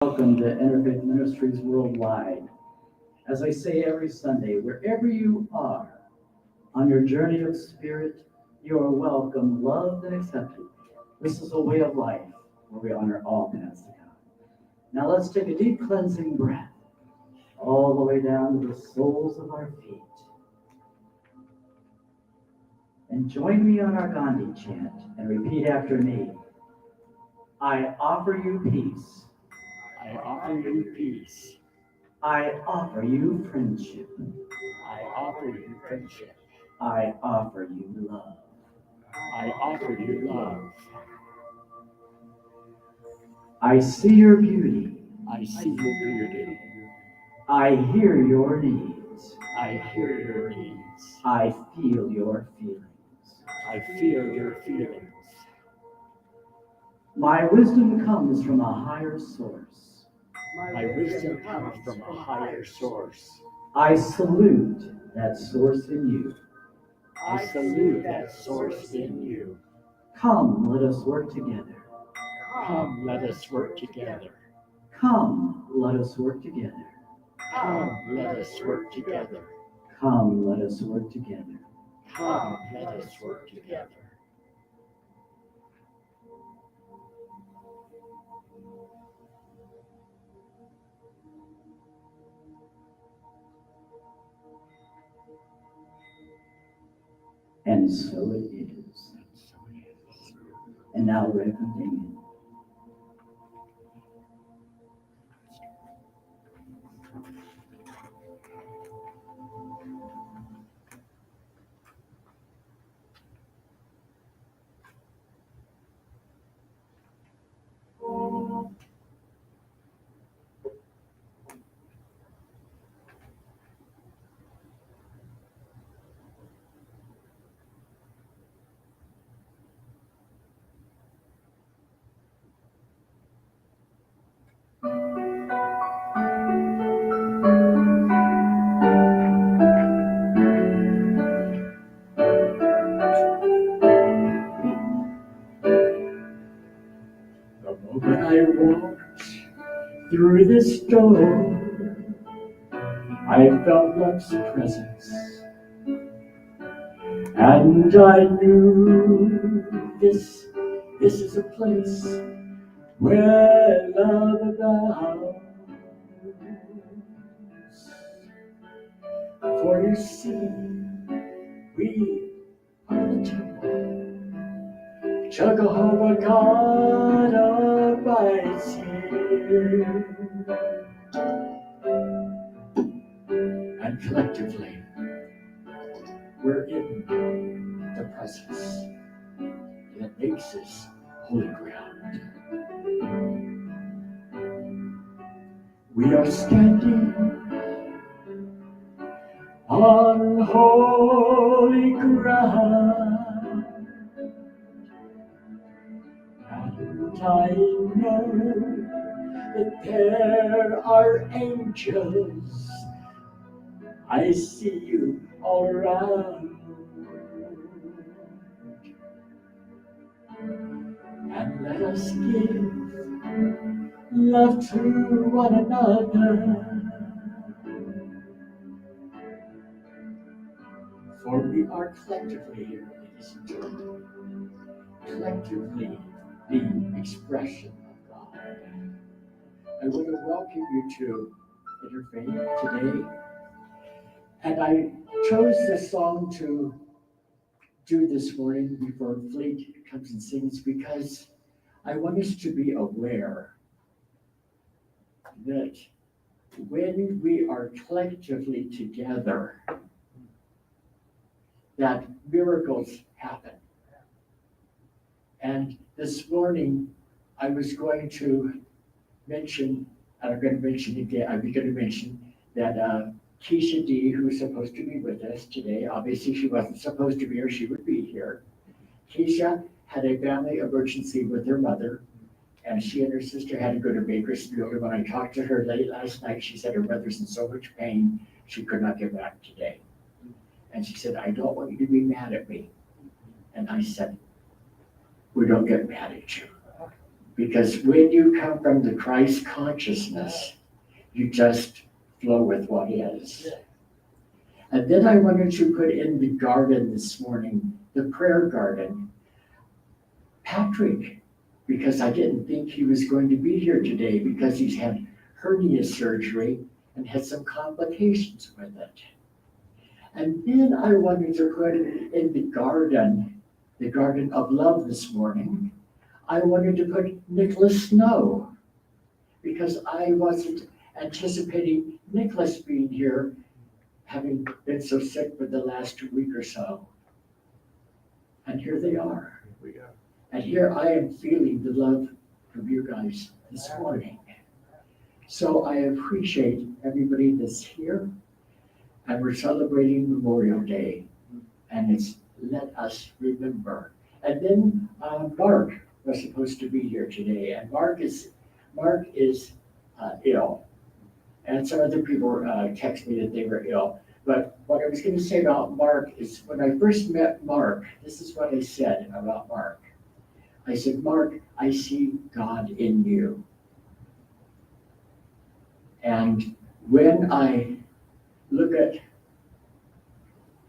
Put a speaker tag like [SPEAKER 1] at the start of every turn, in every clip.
[SPEAKER 1] Welcome to Interfaith Ministries Worldwide. As I say every Sunday, wherever you are on your journey of spirit, you are welcome, loved, and accepted. This is a way of life where we honor all paths to God. Now let's take a deep cleansing breath all the way down to the soles of our feet. And join me on our Gandhi chant and repeat after me. I offer you peace.
[SPEAKER 2] I offer you peace.
[SPEAKER 1] I offer you friendship.
[SPEAKER 2] I offer you friendship.
[SPEAKER 1] I offer you love.
[SPEAKER 2] I offer you love.
[SPEAKER 1] I see your beauty.
[SPEAKER 2] I see your beauty.
[SPEAKER 1] I hear your needs.
[SPEAKER 2] I hear your needs.
[SPEAKER 1] I feel your feelings.
[SPEAKER 2] I feel your feelings.
[SPEAKER 1] My wisdom comes from a higher source.
[SPEAKER 2] My wisdom comes from a higher source.
[SPEAKER 1] I salute that source in you.
[SPEAKER 2] I salute that source in you.
[SPEAKER 1] Come, let us work together.
[SPEAKER 2] Come, let us work together.
[SPEAKER 1] Come, let us work together.
[SPEAKER 2] Come, let us work together.
[SPEAKER 1] Come, let us work together.
[SPEAKER 2] Come, let us work together.
[SPEAKER 1] And so it is. And now, Reverend Damien.
[SPEAKER 2] The moment I walked through this door, I felt love's presence, and I knew this is a place where love abounds. For you see, we are the temple. Jehovah God abides here, and collectively we're in the presence that makes us holy ground. We are standing on holy ground, and I know that there are angels. I see you all around. And let us give love to one another, for we are collectively here, ladies and gentlemen, collectively the expression of God. I want to welcome you to Interfaith today, and I chose this song to do this morning before Fleet comes and sings because I want us to be aware that when we are collectively together, that miracles happen. And this morning, I was going to mention, and I'm going to mention again, I'm going to mention that Keisha D, who's supposed to be with us today, obviously she wasn't supposed to be or she would be here. Keisha had a family emergency with her mother, and she and her sister had to go to Bakersfield. And when I talked to her late last night, she said her mother's in so much pain, she could not get back today. And she said, I don't want you to be mad at me. And I said, we don't get mad at you. Because when you come from the Christ consciousness, you just flow with what is. And then I wanted to put in the garden this morning, the prayer garden, Patrick, because I didn't think he was going to be here today because he's had hernia surgery and had some complications with it. And then I wanted to put in the garden of love this morning, I wanted to put Nicholas Snow because I wasn't anticipating Nicholas being here, having been so sick for the last week or so. And here they are. And here I am feeling the love from you guys this morning. So I appreciate everybody that's here. And we're celebrating Memorial Day. And it's let us remember. And then Mark was supposed to be here today. And Mark is ill. And some other people text me that they were ill. But what I was going to say about Mark is when I first met Mark, this is what I said about Mark. I said, Mark, I see God in you. And when I look at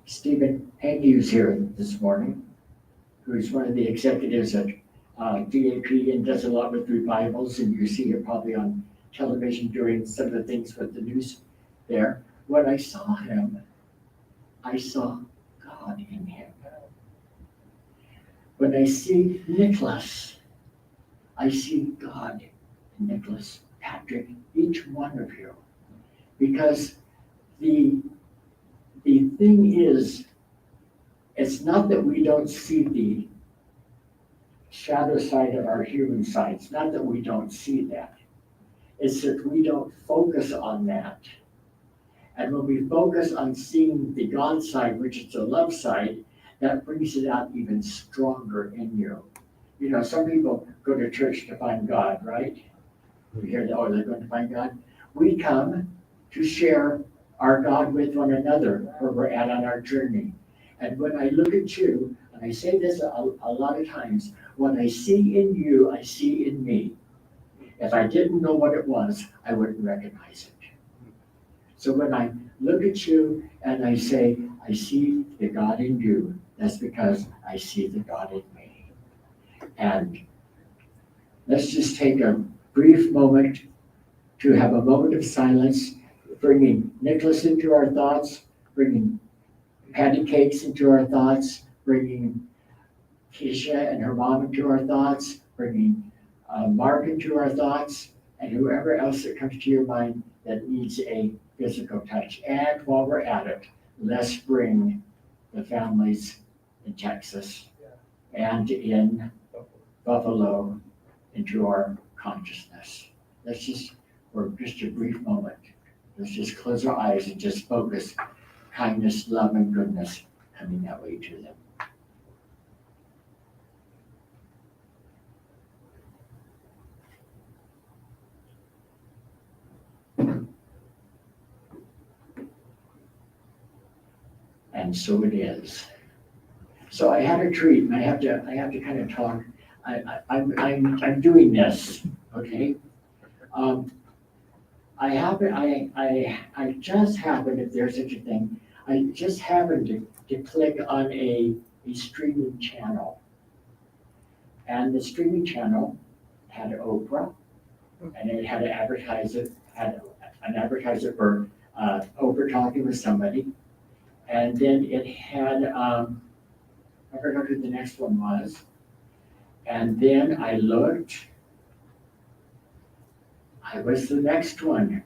[SPEAKER 2] Stephen Hangew's here this morning, who's one of the executives at DAP and does a lot with revivals, and you see it probably on television doing some of the things with the news there. When I saw him, I saw God in him. When I see Nicholas, I see God in Nicholas, Patrick, each one of you. Because the thing is, it's not that we don't see the shadow side of our human side. It's not that we don't see that. It's that we don't focus on that. And when we focus on seeing the God side, which is the love side, that brings it out even stronger in you. You know, some people go to church to find God, right? We hear that, oh, they're going to find God. We come to share our God with one another where we're at on our journey. And when I look at you, and I say this a lot of times, what I see in you, I see in me. If I didn't know what it was, I wouldn't recognize it. So when I look at you and I say, I see the God in you, that's because I see the God in me. And let's just take a brief moment to have a moment of silence, bringing Nicholas into our thoughts, bringing Patty Cakes into our thoughts, bringing Keisha and her mom into our thoughts, bringing Mark into our thoughts, and whoever else that comes to your mind that needs a physical touch. And while we're at it, let's bring the families in Texas and in Buffalo into our consciousness. Let's just, for just a brief moment, let's just close our eyes and just focus kindness, love, and goodness coming that way to them. And so it is. So I had a treat, and I have to kind of talk. I'm doing this, okay? I just happened, if there's such a thing, I just happened to click on a streaming channel. And the streaming channel had Oprah, and it had an advertiser for Oprah talking with somebody. And then it had, I forgot who the next one was. And then I looked, I was the next one.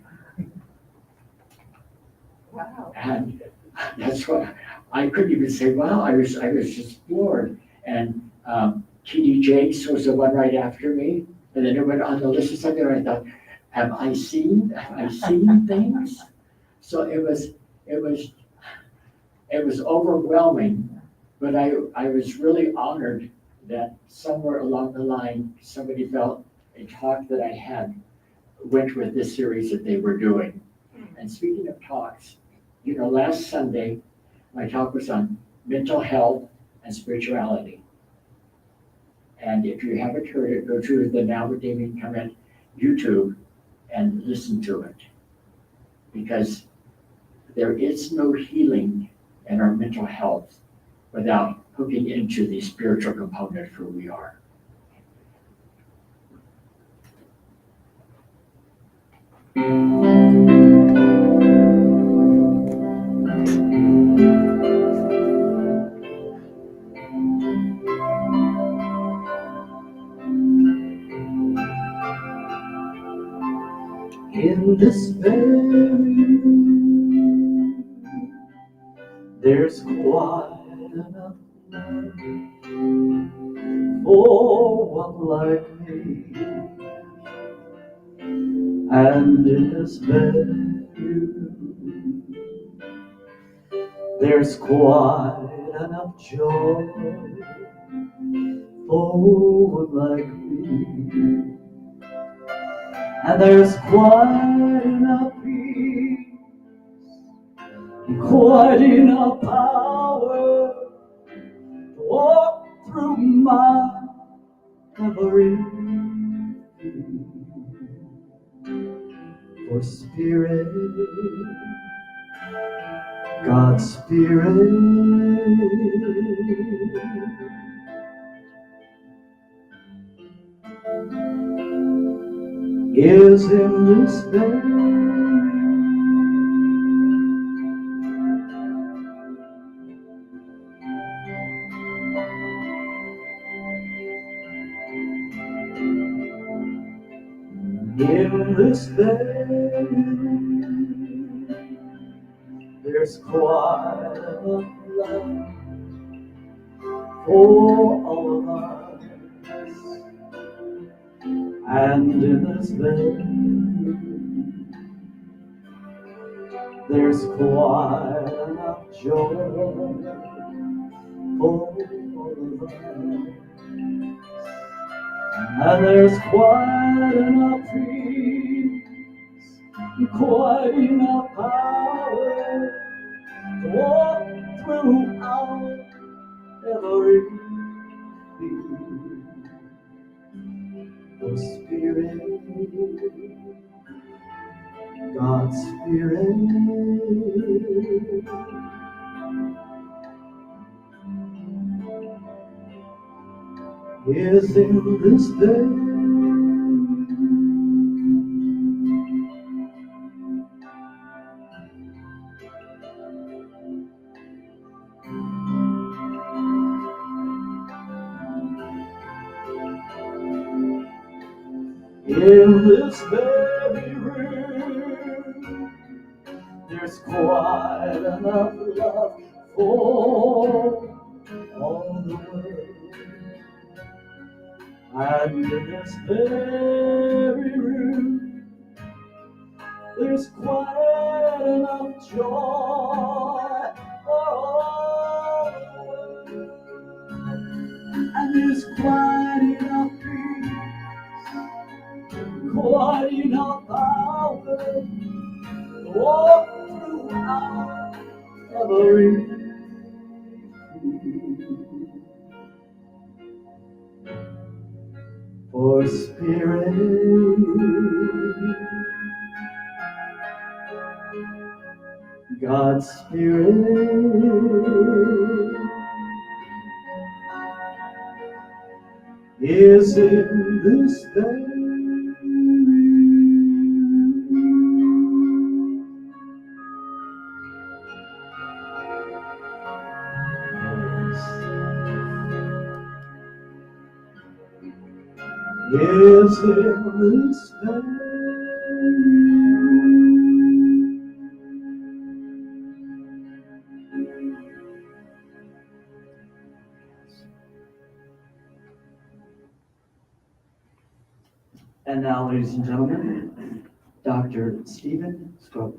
[SPEAKER 3] Wow.
[SPEAKER 2] And that's what, I couldn't even say, wow, I was just floored. And T.D. Jakes was the one right after me. And then it went on the list of something, and I thought, have I seen things? So it was overwhelming, but I was really honored that somewhere along the line, somebody felt a talk that I had went with this series that they were doing. And speaking of talks, you know, last Sunday, my talk was on mental health and spirituality. And if you haven't heard it, go to the Now Redeeming Comment YouTube and listen to it. Because there is no healing in our mental health without hooking into the spiritual component of who we are.
[SPEAKER 1] In this very room, there's quite enough love for one like me. And in this very room, there's quite enough joy for one like me. And there's quite enough peace, quite enough power to walk through my every day. For Spirit, God's Spirit, is in this very in this very there's quite enough love for all of us. And in this very there's quite enough joy for all of us. And there's quite enough peace, quite enough power to walk through our every day. For Spirit, God's Spirit, is in this day. In this very room, there's quite enough love for all the world. And in this very room, there's quite enough joy for all the world. And there's quite enough peace, quite enough power to walk through our every day. For Spirit, God's Spirit, is in this very is in this very And now, ladies and gentlemen, Dr. Stephen Scrope.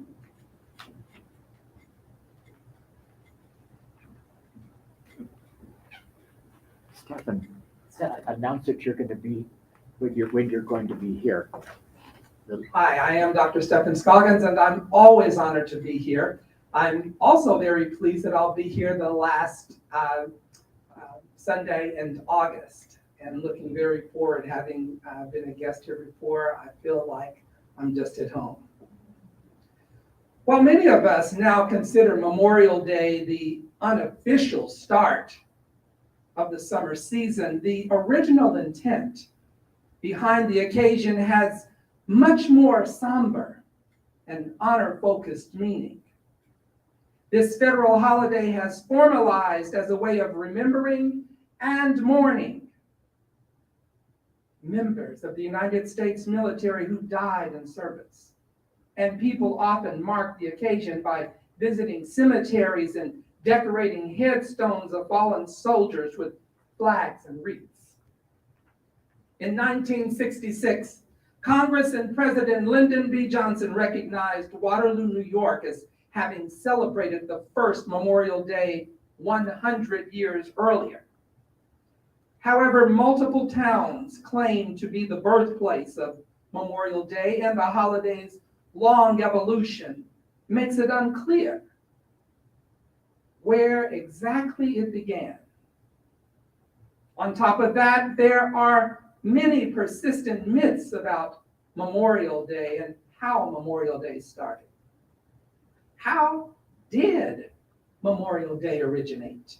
[SPEAKER 2] Stephen, announce that you're going to be when you're going to be here.
[SPEAKER 3] Hi, I am Dr. Stephen Scoggins, and I'm always honored to be here. I'm also very pleased that I'll be here the last Sunday in August. and looking very forward. Having been a guest here before, I feel like I'm just at home. While many of us now consider Memorial Day the unofficial start of the summer season, the original intent behind the occasion has much more somber and honor-focused meaning. This federal holiday has formalized as a way of remembering and mourning members of the United States military who died in service. And people often mark the occasion by visiting cemeteries and decorating headstones of fallen soldiers with flags and wreaths. In 1966, Congress and President Lyndon B. Johnson recognized Waterloo, New York as having celebrated the first Memorial Day 100 years earlier. However, multiple towns claim to be the birthplace of Memorial Day, and the holiday's long evolution makes it unclear where exactly it began. On top of that, there are many persistent myths about Memorial Day and how Memorial Day started. How did Memorial Day originate?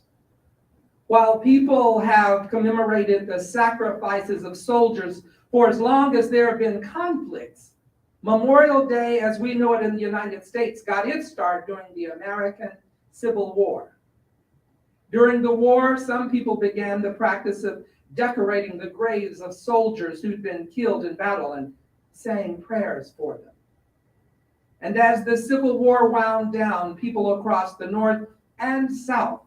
[SPEAKER 3] While people have commemorated the sacrifices of soldiers for as long as there have been conflicts, Memorial Day, as we know it in the United States, got its start during the American Civil War. During the war, some people began the practice of decorating the graves of soldiers who'd been killed in battle and saying prayers for them. And as the Civil War wound down, people across the North and South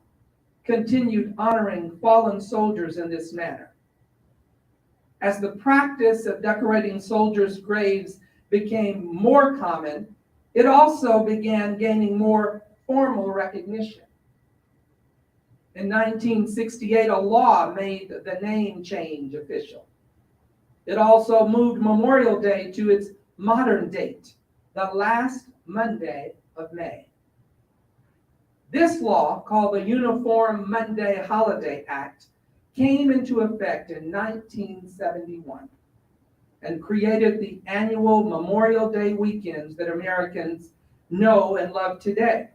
[SPEAKER 3] continued honoring fallen soldiers in this manner. As the practice of decorating soldiers' graves became more common, it also began gaining more formal recognition. In 1968, a law made the name change official. It also moved Memorial Day to its modern date, the last Monday of May. This law, called the Uniform Monday Holiday Act, came into effect in 1971 and created the annual Memorial Day weekends that Americans know and love today.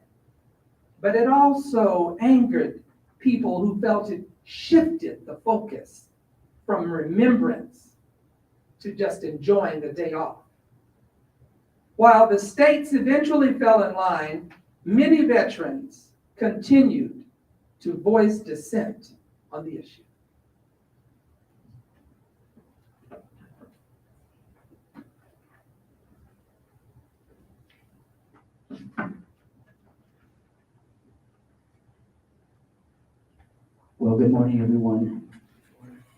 [SPEAKER 3] But it also angered people who felt it shifted the focus from remembrance to just enjoying the day off. While the states eventually fell in line, many veterans continued to voice dissent on the issue.
[SPEAKER 1] Well, good morning, everyone.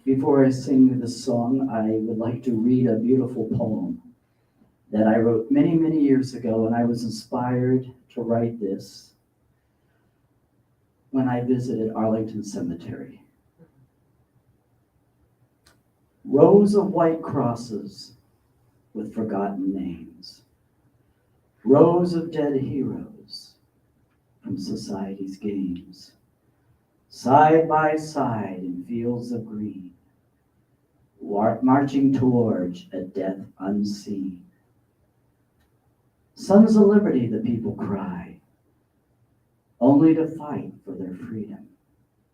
[SPEAKER 1] Before I sing the song, I would like to read a beautiful poem that I wrote many, many years ago, and I was inspired to write this when I visited Arlington Cemetery. Rows of white crosses with forgotten names. Rows of dead heroes from society's games. Side by side in fields of green, marching towards a death unseen. Sons of liberty, the people cry, only to fight for their freedom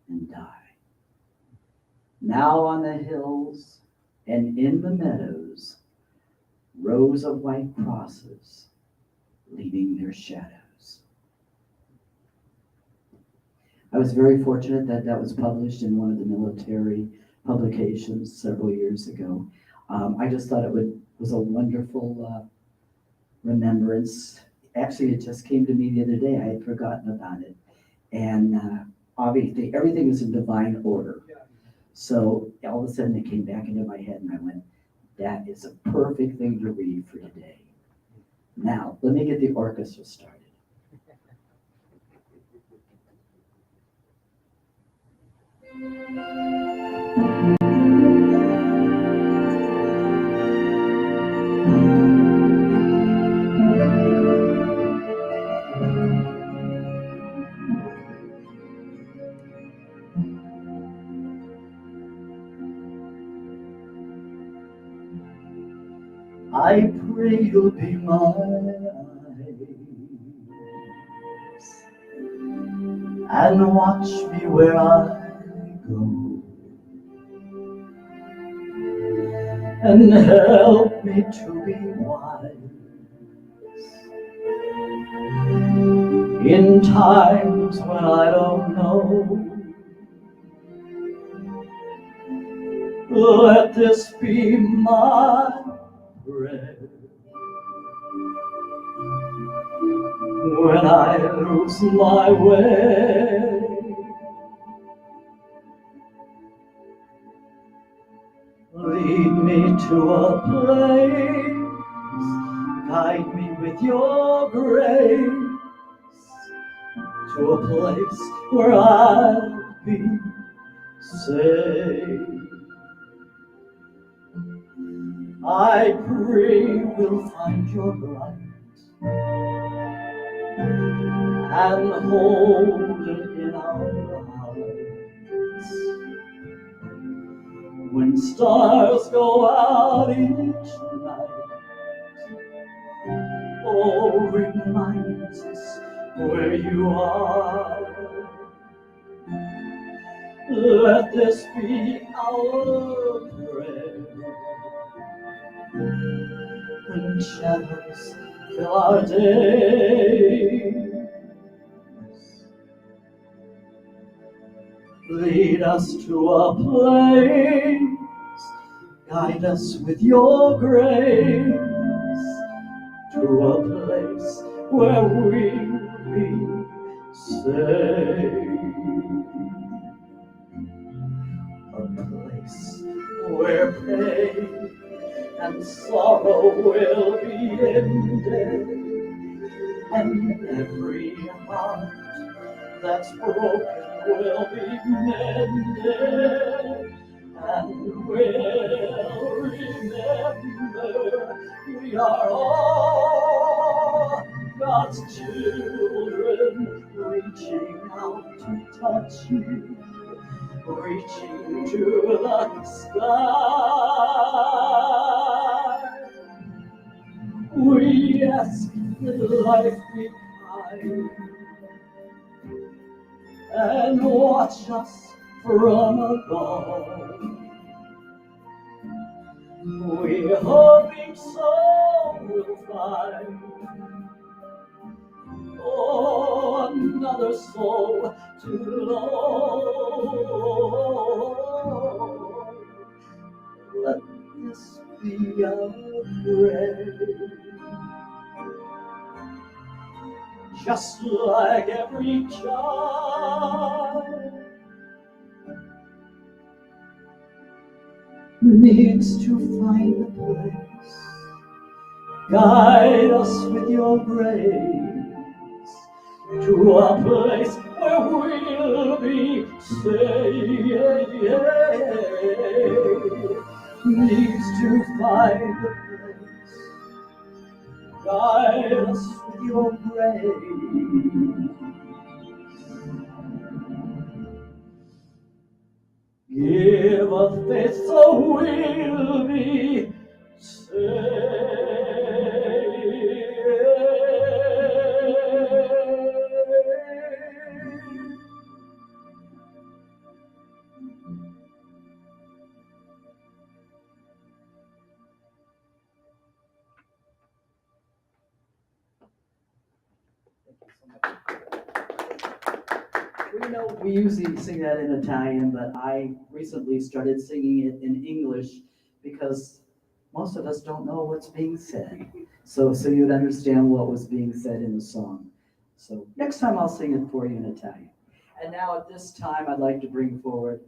[SPEAKER 1] and die. Now on the hills and in the meadows, rows of white crosses leaving their shadows. I was very fortunate that that was published in one of the military publications several years ago. I just thought it was a wonderful remembrance. Actually, it just came to me the other day. I had forgotten about it. And obviously, everything is in divine order. So all of a sudden, it came back into my head, and I went, that is a perfect thing to read for today. Now, let me get the orchestra started. you'll be my eyes and watch me where I go, and help me to be wise in times when I don't know. Let this be my prayer when I lose my way. Lead me to a place, guide me with your grace, to a place where I'll be safe. I pray we'll find your light and hold it in our hearts. When stars go out each night, oh, remind us where you are. Let this be our prayer when shadows fill our days. Lead us to a place, guide us with your grace, to a place where we'll be safe. A place where pain and sorrow will be ended, and every heart that's broken will be mended, and we'll remember we are all God's children, reaching out to touch you, reaching to the sky. We ask that life be kind and watch us from above. We hope each soul will find, oh, another soul to love. Let this be our prayer, just like every child needs to find a place. Guide us with your grace to a place where we'll be safe. Needs to find a place. Guide us with your grace. Give us faith so we'll be saved. We usually sing that in Italian, but I recently started singing it in English because most of us don't know what's being said. So you'd understand what was being said in the song. So next time I'll sing it for you in Italian. And now at this time, I'd like to bring forward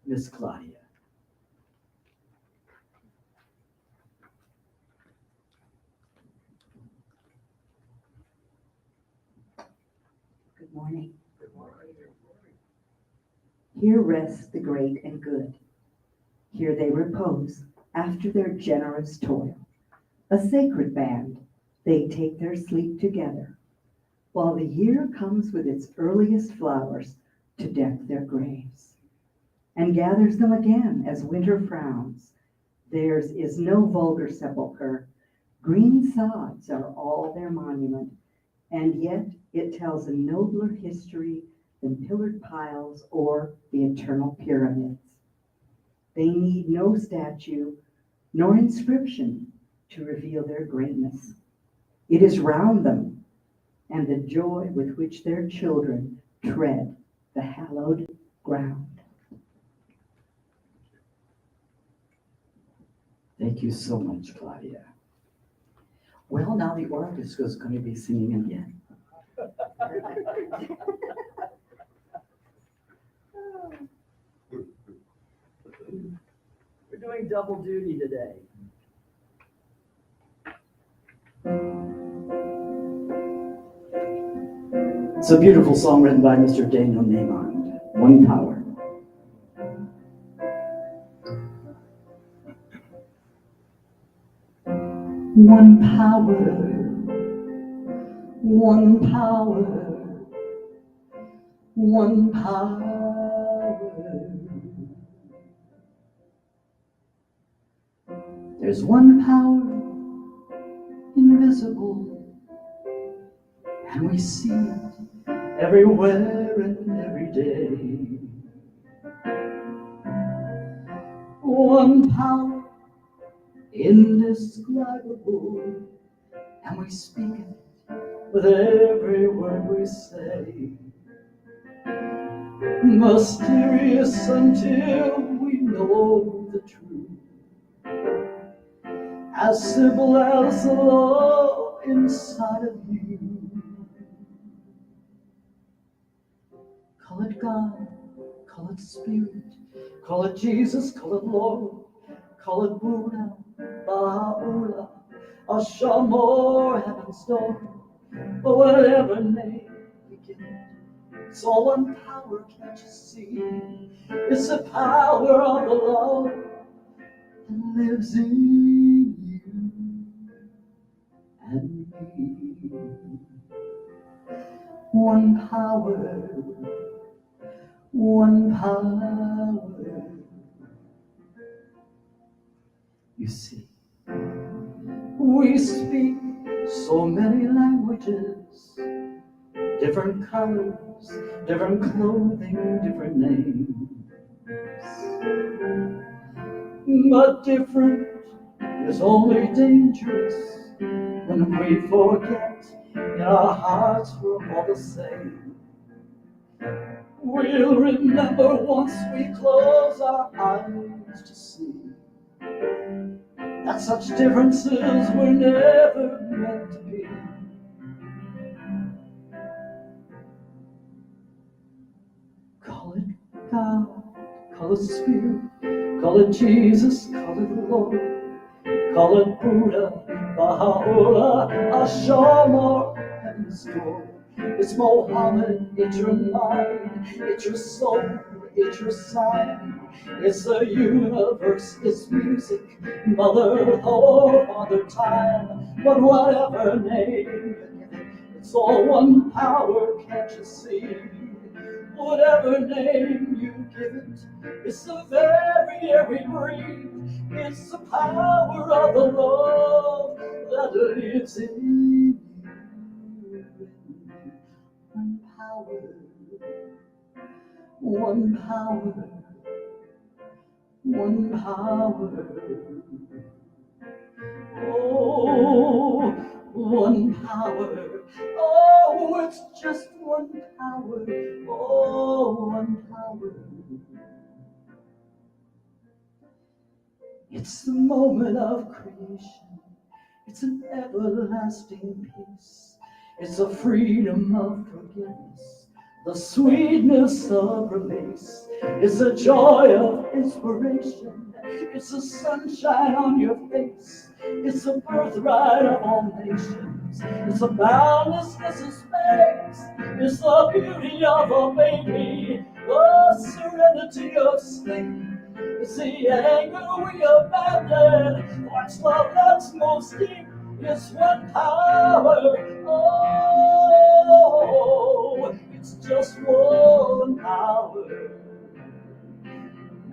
[SPEAKER 1] Miss Claudia.
[SPEAKER 4] Good morning. Here rests the great and good. Here they repose after their generous toil. A sacred band, they take their sleep together, while the year comes with its earliest flowers to deck their graves, and gathers them again as winter frowns. Theirs is no vulgar sepulchre, Green sods are all their monument, and yet it tells a nobler history than pillared piles or the eternal pyramids. They need no statue nor inscription to reveal their greatness. It is round them and the joy with which their children tread the hallowed ground.
[SPEAKER 1] Thank you so much, Claudia. Well, now the orchestra is going to be singing again. We're doing double duty today. It's a beautiful song written by Mr. Daniel Nahmond, One Power. One power, one power, one power. There's one power, invisible, and we see it everywhere and every day. One power, indescribable, and we speak it with every word we say. Mysterious until we know the truth, as simple as the love inside of you. Call it God, call it Spirit, call it Jesus, call it Lord, call it Buddha, Baha'u'llah, Asham or Heaven's Door, or whatever name you give it. It's all one power, can't you see? It's the power of the love that lives in you and me. One power, one power. You see, we speak so many languages, different colors, different clothing, different names. But different is only dangerous when we forget in our hearts we're all the same. We'll remember once we close our eyes to see that such differences were never meant to be. Call it God, call it Spirit, call it Jesus, call it Lord, call it Buddha, Baha'u'llah, Asham or Heaven's Door. It's Mohammed, it's your mind, it's your soul, it's your sign. It's the universe, it's music, Mother Earth or Father Time. But whatever name you give it, it's all one power, can't you see? Whatever name you give it, it's the very air we breathe. It's the power of the love that lives in you. One power, one power, one power. Oh, one power. Oh, it's just one power. Oh, one power. It's the moment of creation. It's an everlasting peace. It's the freedom of forgiveness, the sweetness of release. It's the joy of inspiration. It's the sunshine on your face. It's the birthright of all nations. It's the boundlessness of space. It's the beauty of a baby, the serenity of sleep. It's the anger we abandon. What's love that's most deep? It's one power. Oh, it's just one power.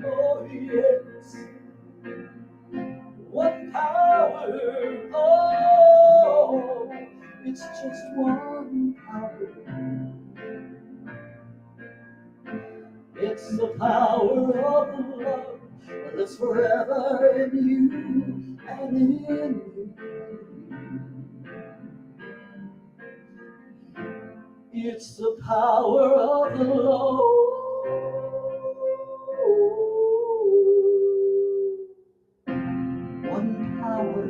[SPEAKER 1] Oh, yes. One power. Oh. It's just one power. It's the power of the love that's forever in you and in me. It's the power of the Lord. One power,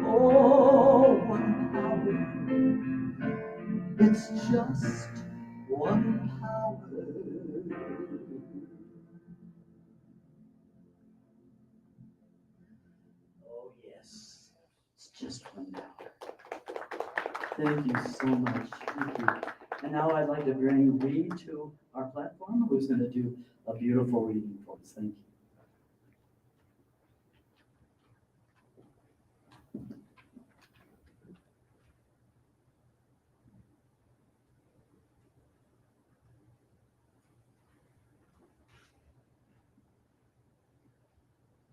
[SPEAKER 1] oh, one power. It's just one power. Oh, yes, it's just one power. Thank you so much. Thank you. And now I'd like to bring Reed to our platform, who's going to do a beautiful reading for us. Thank you.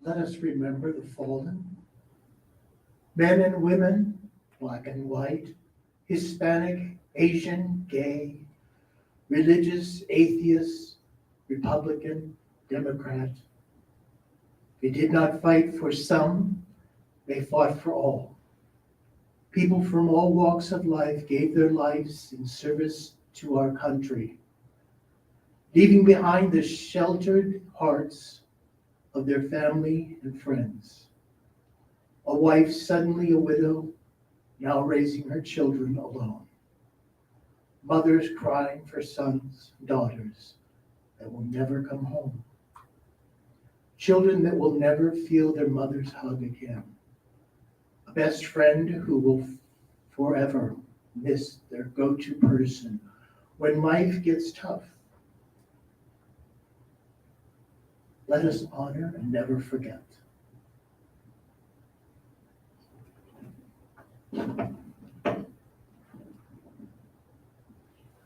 [SPEAKER 5] Let us remember the fallen, men and women, black and white, Hispanic, Asian, gay, religious, atheist, Republican, Democrat. They did not fight for some, they fought for all. People from all walks of life gave their lives in service to our country, leaving behind the sheltered hearts of their family and friends. A wife suddenly a widow, now raising her children alone. Mothers crying for sons, daughters that will never come home. Children that will never feel their mother's hug again. A best friend who will forever miss their go-to person when life gets tough. Let us honor and never forget.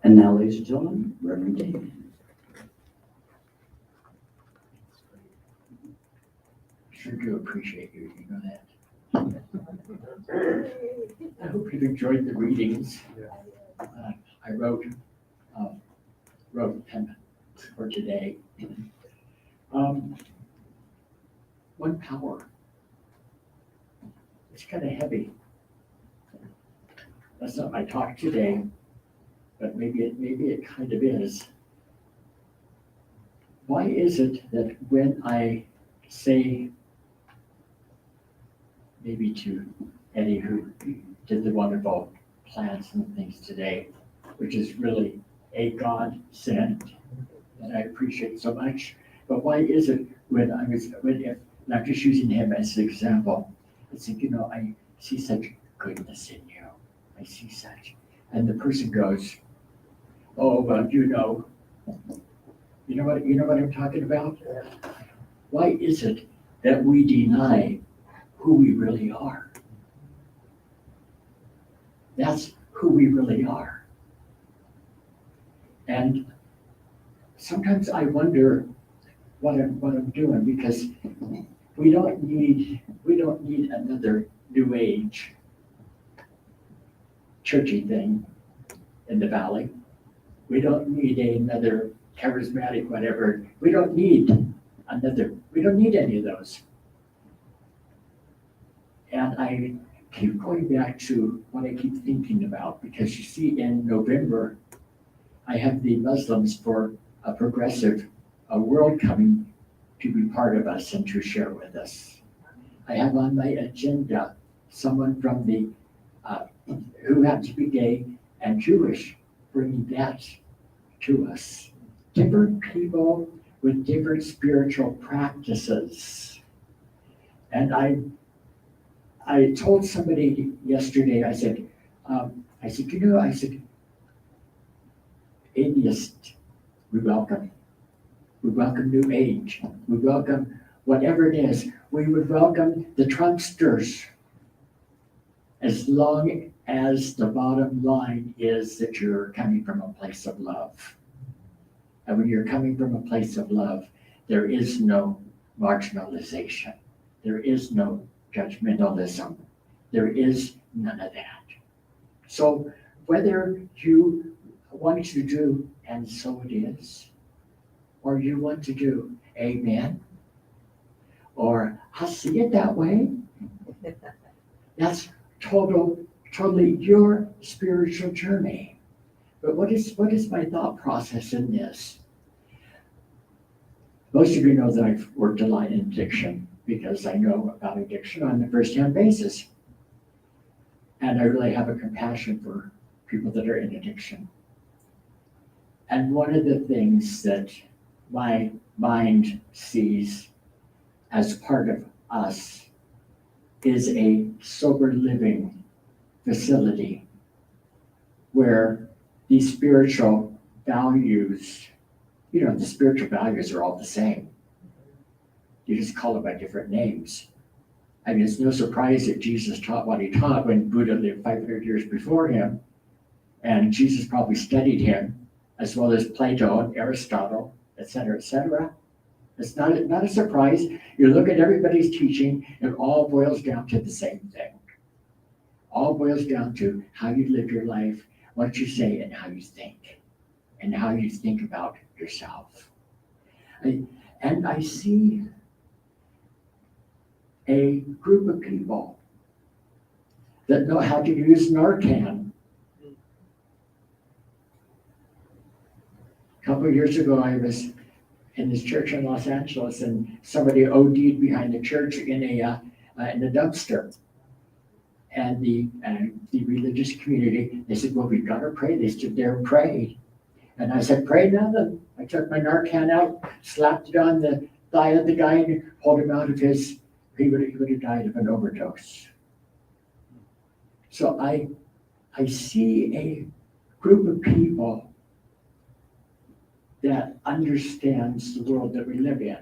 [SPEAKER 1] And now, ladies and gentlemen, Reverend David.
[SPEAKER 2] Sure do appreciate you, you know that. I hope you've enjoyed the readings. I wrote them for today. One power. It's kind of heavy. That's not my talk today, but maybe it kind of is. Why is it that when I say, maybe to Eddie, who did the wonderful plants and things today, which is really a godsend, and I appreciate so much. But why is it when I'm just using him as an example, I think, I see such goodness in you. I see such, and the person goes, oh, well, you know what I'm talking about? Why is it that we deny who we really are? That's who we really are. And sometimes I wonder what I'm doing, because we don't need another new age churchy thing in the valley. We don't need another charismatic whatever. We don't need any of those. And I keep going back to what I keep thinking about, because you see, in November, I have the Muslims for a progressive world coming to be part of us and to share with us. I have on my agenda someone from who happens to be gay and Jewish, bringing that to us. Different people with different spiritual practices. And I told somebody yesterday, I said, atheists, we welcome New Age. We welcome whatever it is. We would welcome the Trumpsters, as long as the bottom line is that you're coming from a place of love. And when you're coming from a place of love, there is no marginalization. There is no judgmentalism. There is none of that. So whether you want to do, and so it is, or you want to do, amen, or I see it that way, that's totally your spiritual journey. But what is my thought process in this? Most of you know that I've worked a lot in addiction because I know about addiction on a first-hand basis. And I really have a compassion for people that are in addiction. And one of the things that my mind sees as part of us is a sober living facility where these spiritual values, the spiritual values are all the same. You just call them by different names. I mean, it's no surprise that Jesus taught what he taught when Buddha lived 500 years before him. And Jesus probably studied him, as well as Plato and Aristotle, et cetera, et cetera. It's not a surprise. You look at everybody's teaching, it all boils down to the same thing. All boils down to how you live your life, what you say, and how you think, and how you think about yourself. And I see a group of people that know how to use Narcan. A couple of years ago, I was in this church in Los Angeles, and somebody OD'd behind the church in a dumpster. And the religious community, they said, well, we've got to pray. They stood there and prayed. And I said, pray nothing. I took my Narcan out, slapped it on the thigh of the guy, and pulled him out of his, he would have died of an overdose. So I see a group of people that understands the world that we live in.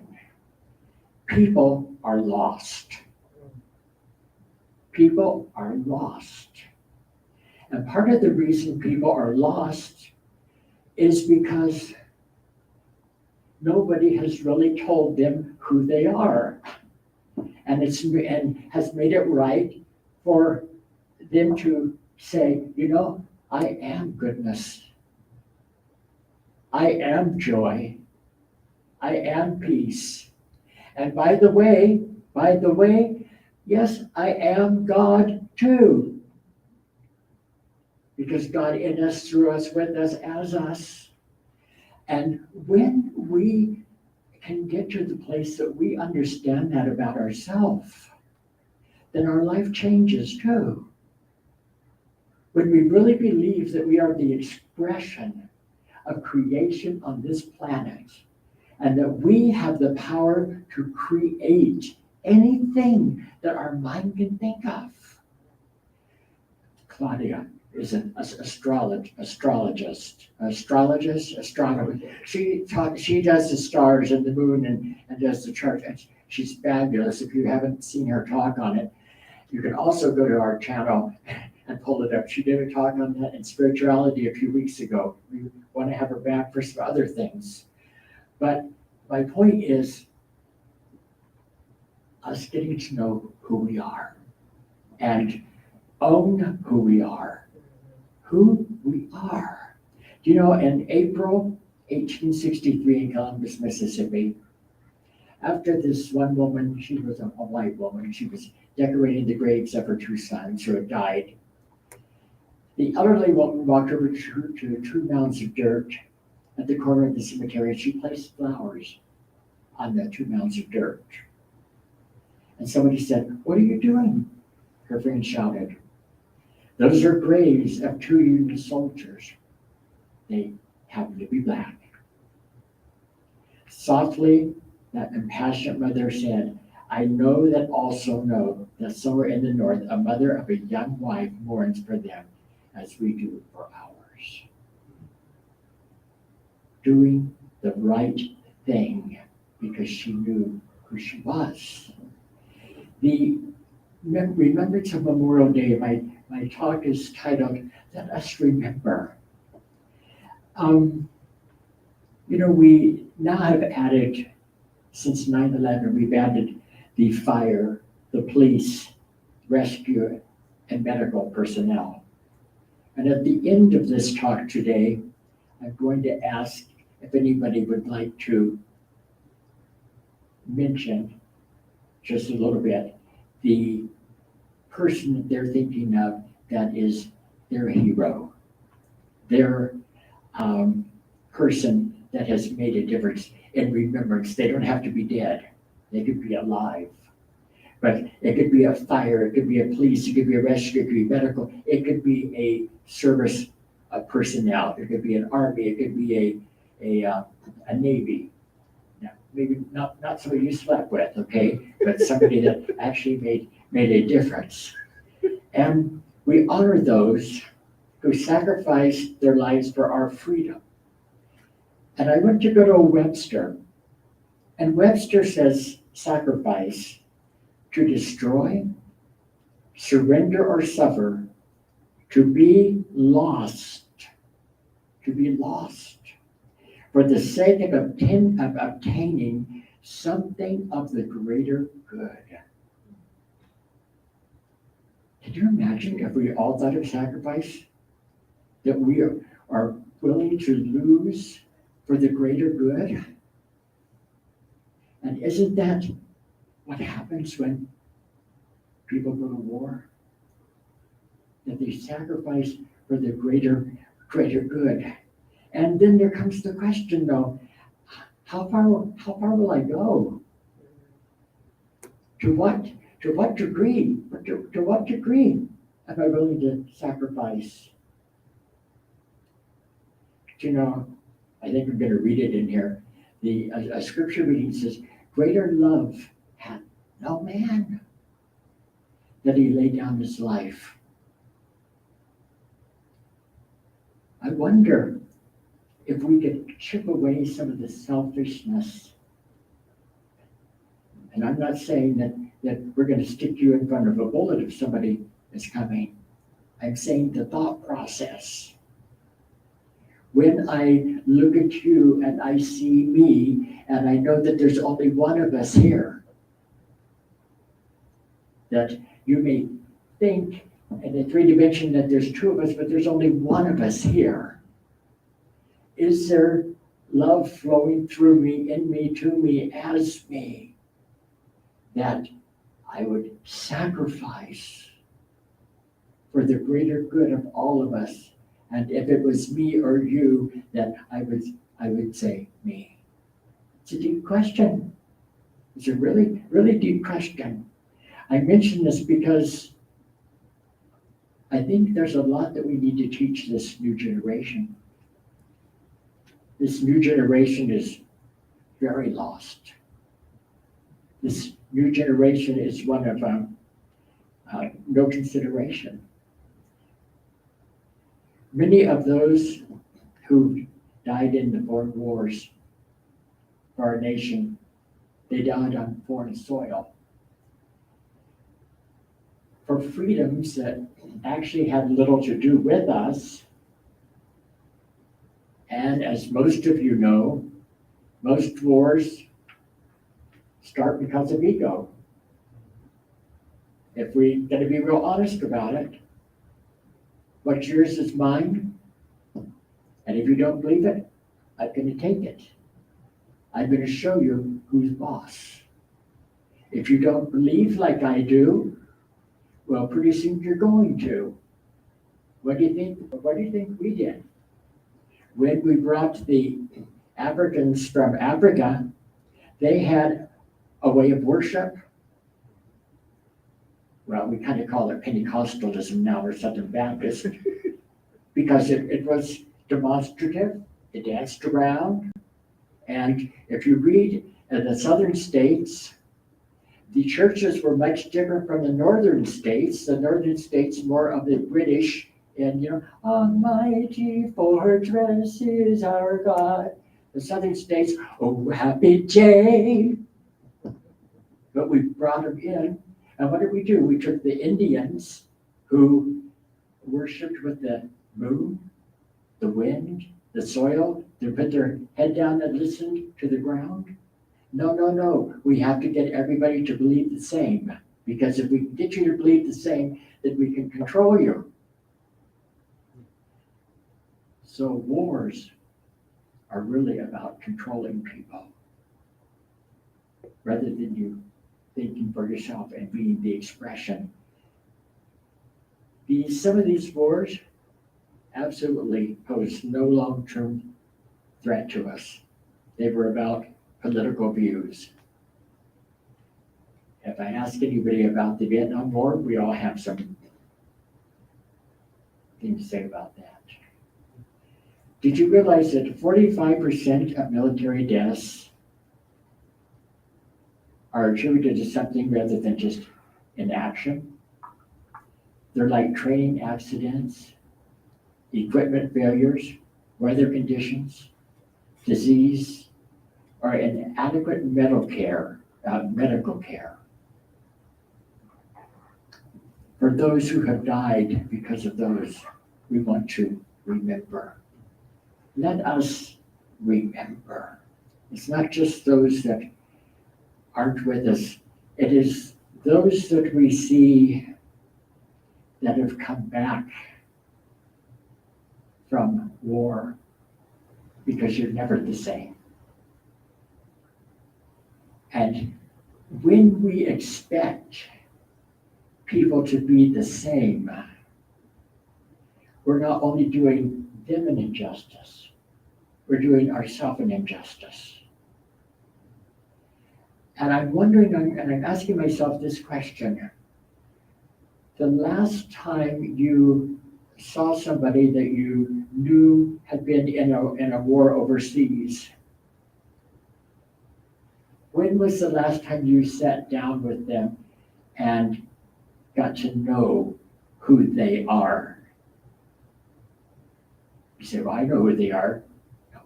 [SPEAKER 2] People are lost. People are lost. And part of the reason people are lost is because nobody has really told them who they are. And has made it right for them to say, I am goodness. I am joy. I am peace. And by the way, yes, I am God too. Because God in us, through us, with us, as us. And when we can get to the place that we understand that about ourselves, then our life changes too. When we really believe that we are the expression of creation on this planet, and that we have the power to create anything that our mind can think of. Claudia is an astrologist, astronomer. She does the stars and the moon and does the chart, and she's fabulous. If you haven't seen her talk on it, you can also go to our channel and pull it up. She did a talk on that in spirituality a few weeks ago. We want to have her back for some other things. But my point is us getting to know who we are and own who we are. Who we are. In April 1863 in Columbus, Mississippi, after this one woman, she was a white woman, she was decorating the graves of her two sons who had died. The elderly woman walked over to 2 mounds of dirt at the corner of the cemetery. She placed flowers on the 2 mounds of dirt. And somebody said, what are you doing? Her friend shouted, those are graves of 2 Union soldiers. They happen to be black. Softly, that compassionate mother said, I know that also know that somewhere in the north, a mother of a young wife mourns for them as we do for ours. Doing the right thing because she knew who she was. The Remembrance of Memorial Day, my talk is titled, Let Us Remember. We now have added, since 9/11, we've added the fire, the police, rescue, and medical personnel. And at the end of this talk today, I'm going to ask if anybody would like to mention just a little bit the person that they're thinking of that is their hero, their person that has made a difference in remembrance. They don't have to be dead. They could be alive. But it could be a fire, it could be a police, it could be a rescue, it could be medical, it could be a service personnel, it could be an army, it could be a navy. Now, maybe not somebody you slept with, okay, but somebody that actually made a difference. And we honor those who sacrificed their lives for our freedom. And I went to go to Webster, and Webster says sacrifice: to destroy, surrender, or suffer, to be lost, for the sake of obtaining something of the greater good. Can you imagine if we all thought of sacrifice? That we are willing to lose for the greater good? And isn't that what happens when people go to war? That they sacrifice for the greater good. And then there comes the question though, how far will I go? To what degree? To what degree am I willing to sacrifice? You know, I think I'm going to read it in here. A scripture reading says, "Greater love hath no man, that he laid down his life." I wonder if we could chip away some of the selfishness. And I'm not saying that we're going to stick you in front of a bullet if somebody is coming. I'm saying the thought process. When I look at you and I see me, and I know that there's only one of us here, that you may think in a 3 dimension that there's 2 of us, but there's only one of us here. Is there love flowing through me, in me, to me, as me, that I would sacrifice for the greater good of all of us? And if it was me or you, that I would say me. It's a deep question. It's a really, really deep question. I mention this because I think there's a lot that we need to teach this new generation. This new generation is very lost. This new generation is one of no consideration. Many of those who died in the foreign wars for our nation, they died on foreign soil for freedoms that actually had little to do with us. And as most of you know, most wars start because of ego. If we're going to be real honest about it, what's yours is mine. And if you don't believe it, I'm going to take it. I'm going to show you who's boss. If you don't believe like I do, well, pretty soon you're going to. What do you think we did? When we brought the Africans from Africa, they had a way of worship. Well, we kind of call it Pentecostalism now, or Southern Baptist, because it was demonstrative. It danced around. And if you read in the southern states, the churches were much different from the northern states. The northern states more of the British, and Almighty fortress is our God. The southern states, oh happy day. But we brought them in, and what did we do? We took the Indians who worshipped with the moon, the wind, the soil. They put their head down and listened to the ground. No. We have to get everybody to believe the same. Because if we get you to believe the same, then we can control you. So wars are really about controlling people rather than you thinking for yourself and being the expression. Some of these wars absolutely pose no long-term threat to us. They were about political views. If I ask anybody about the Vietnam War, we all have some things to say about that. Did you realize that 45% of military deaths are attributed to something rather than just inaction? They're like training accidents, equipment failures, weather conditions, disease, or inadequate medical care. For those who have died because of those, we want to remember. Let us remember. It's not just those that aren't with us. It is those that we see that have come back from war, because you're never the same. And when we expect people to be the same, we're not only doing them an injustice, we're doing ourselves an injustice. And I'm wondering, and I'm asking myself this question: the last time you saw somebody that you knew had been in a war overseas, when was the last time you sat down with them and got to know who they are? You say, well, I know who they are.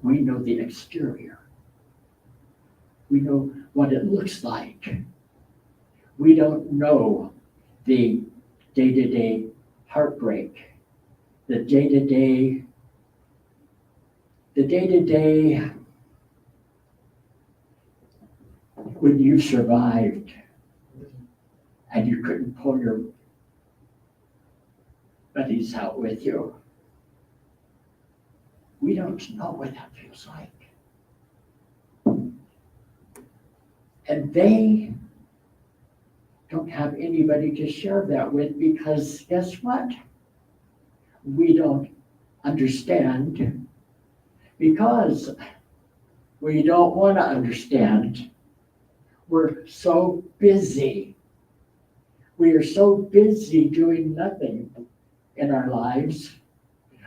[SPEAKER 2] We know the exterior. We know what it looks like. We don't know the day-to-day heartbreak, the day-to-day when you've survived and you couldn't pull your buddies out with you. We don't know what that feels like. And they don't have anybody to share that with, because guess what? We don't understand, because we don't want to understand. We're so busy. We are so busy doing nothing in our lives.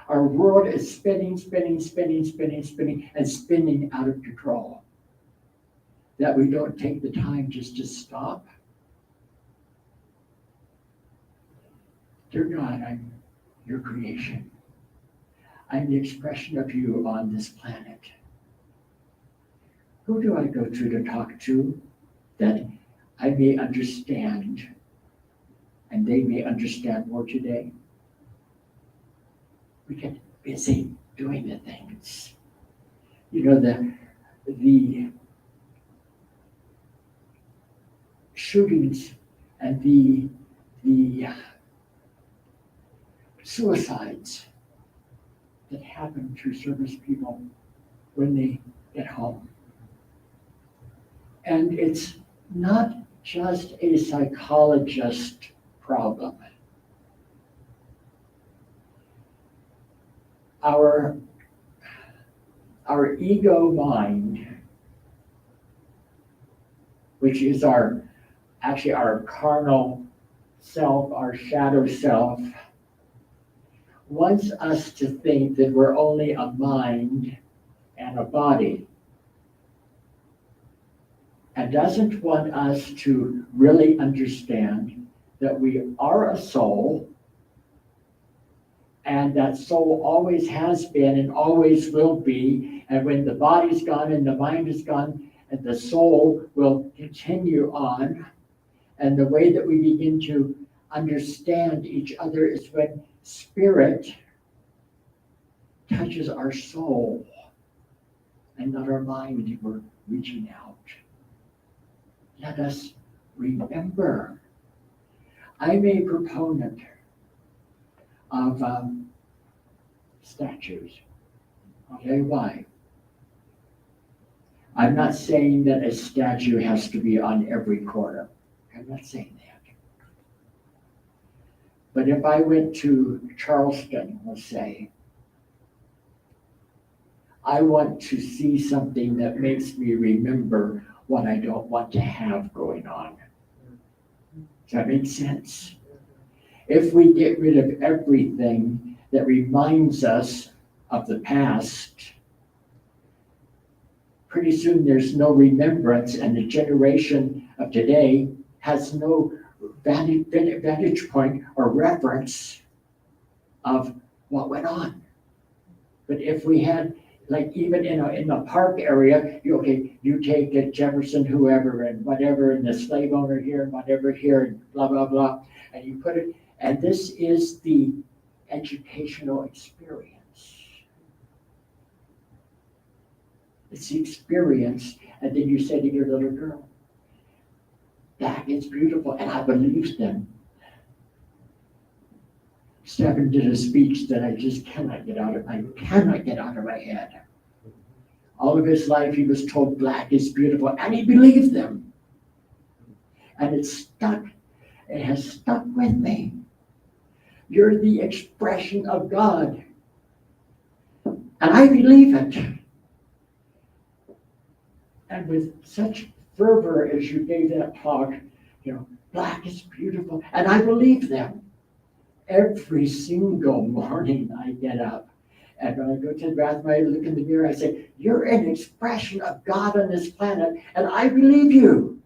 [SPEAKER 2] Our world is spinning, and spinning out of control, that we don't take the time just to stop. Dear God, I'm your creation. I'm the expression of you on this planet. Who do I go to talk to that I may understand and they may understand more today? We get busy doing the things. You know, the shootings and the suicides that happen to service people when they get home. And it's not just a psychologist problem. Our ego mind, which is our carnal self, our shadow self, wants us to think that we're only a mind and a body, and doesn't want us to really understand that we are a soul, and that soul always has been and always will be. And when the body's gone and the mind is gone, and the soul will continue on. And the way that we begin to understand each other is when spirit touches our soul and not our mind. We're reaching out. Let us remember. I'm a proponent of statues. I'll tell you why. I'm not saying that a statue has to be on every corner. I'm not saying that. But if I went to Charleston, let's say, I want to see something that makes me remember what I don't want to have going on. Does that make sense? If we get rid of everything that reminds us of the past, pretty soon there's no remembrance, and the generation of today has no vantage point or reference of what went on. But if we had, like even in the park area, you take a Jefferson, whoever, and whatever, and the slave owner here, and whatever here, and blah, blah, blah, and you put it, and this is the educational experience. It's the experience, and then you say to your little girl, that is beautiful, and I believed them. Stephen did a speech that I just cannot get out of my head. All of his life he was told black is beautiful, and he believed them. And it has stuck with me. You're the expression of God. And I believe it. And with such fervor as you gave that talk, black is beautiful, and I believe them. Every single morning I get up, and when I go to the bathroom, I look in the mirror, I say, you're an expression of God on this planet, and I believe you.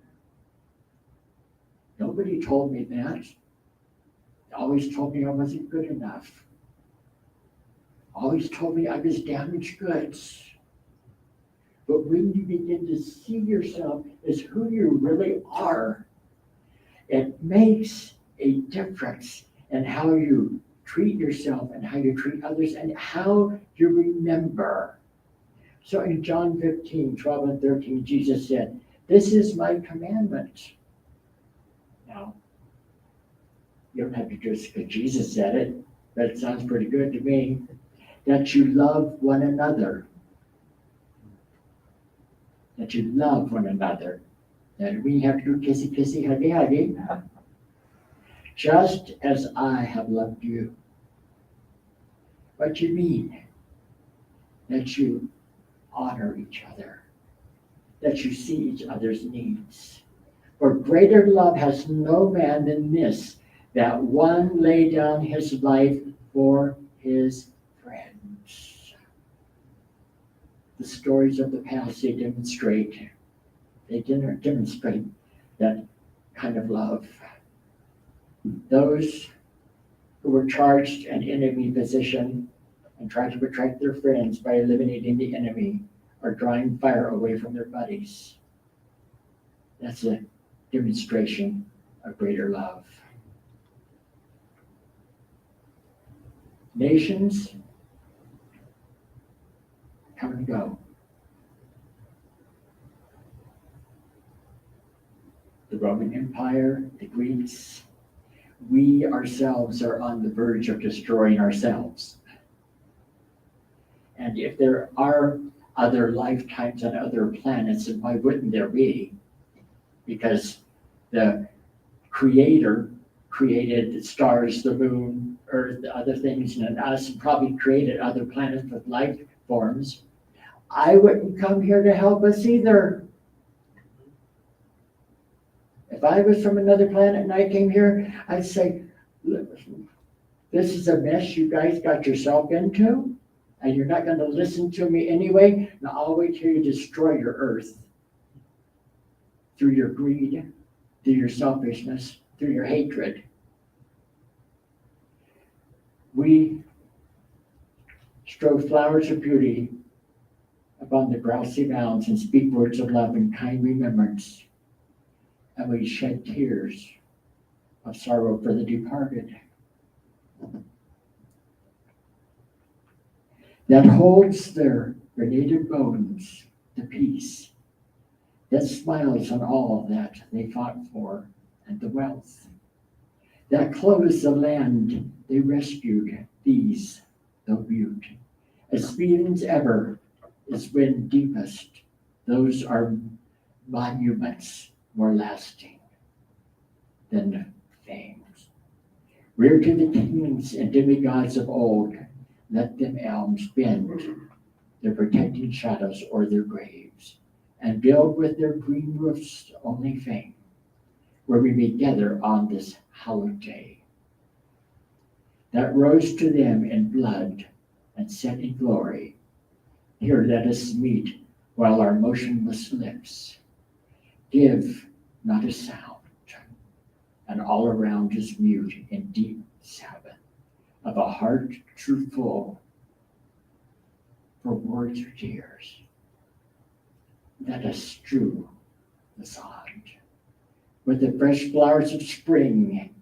[SPEAKER 2] Nobody told me that. They always told me I wasn't good enough. Always told me I was damaged goods. But when you begin to see yourself as who you really are, it makes a difference in how you treat yourself and how you treat others and how you remember. So in John 15, 12 and 13, Jesus said, this is my commandment. Now, you don't have to do it because Jesus said it, but it sounds pretty good to me, that you love one another. That you love one another. That we have to do kissy, kissy, huggy, huggy. Just as I have loved you. What you mean? That you honor each other. That you see each other's needs. For greater love has no man than this, that one lay down his life for his friends. The stories of the past, they demonstrate that kind of love. Those who were charged an enemy position and tried to protect their friends by eliminating the enemy are drawing fire away from their buddies. That's a demonstration of greater love. Nations come and go. The Roman Empire, the Greeks, we ourselves are on the verge of destroying ourselves. And if there are other lifetimes on other planets, then why wouldn't there be? Because the Creator created the stars, the moon, Earth, other things, and us, and probably created other planets with life forms. I wouldn't come here to help us either. If I was from another planet and I came here, I'd say, this is a mess you guys got yourself into, and you're not going to listen to me anyway. Now I'll wait till you destroy your Earth through your greed, through your selfishness, through your hatred. We strow flowers of beauty upon the grassy mounds and speak words of love and kind remembrance. And we shed tears of sorrow for the departed. That holds their native bones to peace, that smiles on all that they fought for and the wealth, that clothes the land they rescued, these, though mute, As feelings ever is when deepest, those are monuments more lasting than fames. Rear to the kings and demigods of old, let them elms bend their protecting shadows o'er their graves, and build with their green roofs only fame, where we may gather on this hallowed day. That rose to them in blood and set in glory, here let us meet while our motionless lips give not a sound, and all around is mute in deep Sabbath of a heart too full for words or tears. Let us strew the sod with the fresh flowers of spring,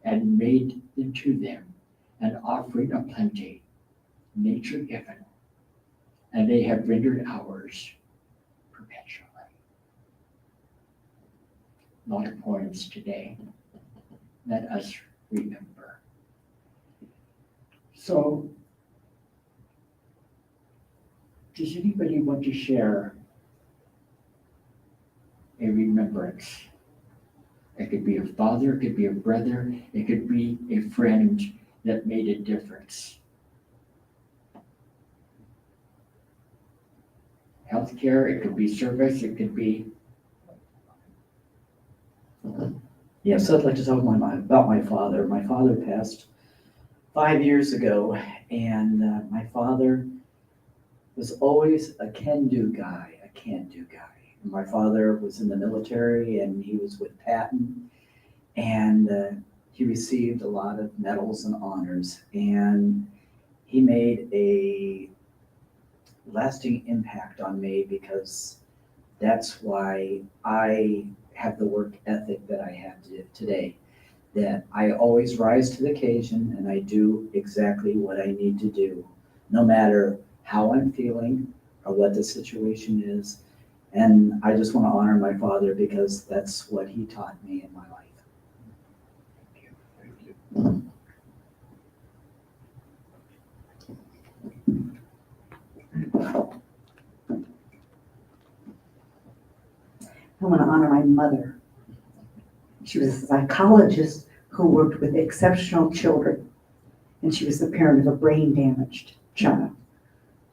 [SPEAKER 2] and made them to them an offering of plenty, nature given, and they have rendered ours perpetually. A lot of poems today. Let us remember. So, does anybody want to share a remembrance? It could be a father, it could be a brother, it could be a friend that made a difference. Healthcare, it could be service, it could be.
[SPEAKER 1] Yes, I'd like to talk about my father. My father passed 5 years ago, and my father was always a can-do guy, a can't-do guy. My father was in the military, and he was with Patton, and he received a lot of medals and honors, and he made a lasting impact on me, because that's why I have the work ethic that I have today, that I always rise to the occasion and I do exactly what I need to do, no matter how I'm feeling or what the situation is. And I just want to honor my father, because that's what he taught me in my life.
[SPEAKER 4] I want to honor my mother. She was a psychologist who worked with exceptional children, and she was the parent of a brain-damaged child.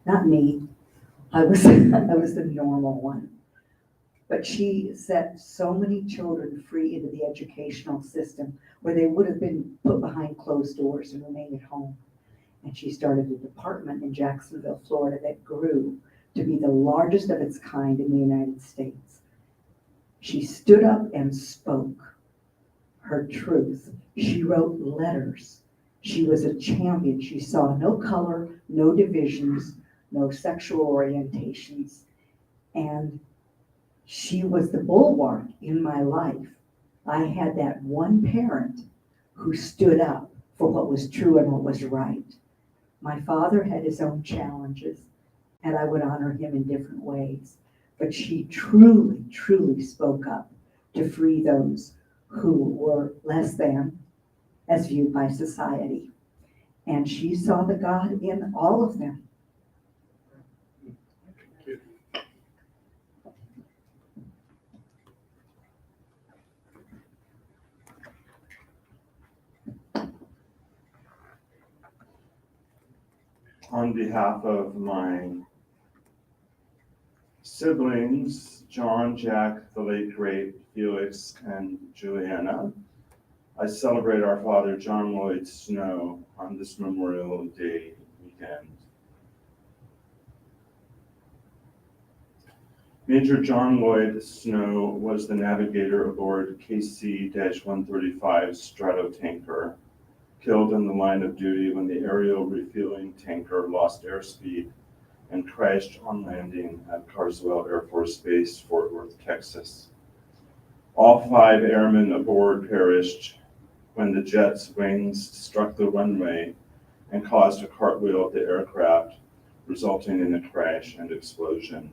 [SPEAKER 4] Not me. I was the normal one. But she set so many children free into the educational system where they would have been put behind closed doors and remain at home. And she started a department in Jacksonville, Florida, that grew to be the largest of its kind in the United States. She stood up and spoke her truth. She wrote letters. She was a champion. She saw no color, no divisions, no sexual orientations. And she was the bulwark in my life. I had that one parent who stood up for what was true and what was right. My father had his own challenges, and I would honor him in different ways. But she truly, truly spoke up to free those who were less than as viewed by society. And she saw the God in all of them.
[SPEAKER 6] On behalf of my siblings, John, Jack, the late great Felix, and Juliana, I celebrate our father, John Lloyd Snow, on this Memorial Day weekend. Major John Lloyd Snow was the navigator aboard KC-135 Stratotanker, killed in the line of duty when the aerial refueling tanker lost airspeed and crashed on landing at Carswell Air Force Base, Fort Worth, Texas. All 5 airmen aboard perished when the jet's wings struck the runway and caused a cartwheel of the aircraft, resulting in a crash and explosion.